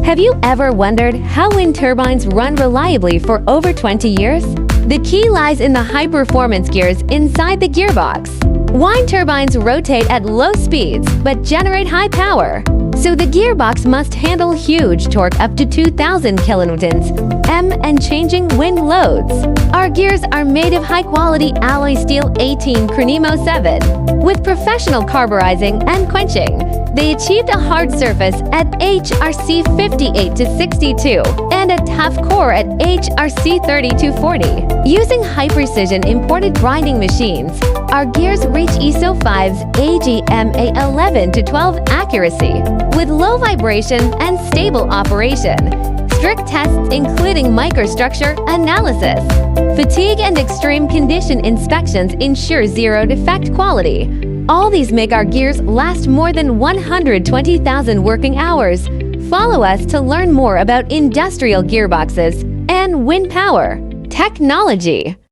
Have you ever wondered how wind turbines run reliably for over 20 years? The key lies in the high-performance gears inside the gearbox. Wind turbines rotate at low speeds but generate high power, so the gearbox must handle huge torque up to 2,000 kilonewtons-m and changing wind loads. Our gears are made of high-quality alloy steel 18 Crenemo 7. With professional carburizing and quenching, they achieved a hard surface at HRC 58 to 62 and a tough core at HRC 30 to 40. Using high-precision imported grinding machines, our gears reach ISO 5's AGMA 11 to 12 accuracy with low vibration and stable operation. Strict tests including microstructure analysis, fatigue and extreme condition inspections ensure zero defect quality. All these make our gears last more than 120,000 working hours. Follow us to learn more about industrial gearboxes and wind power technology.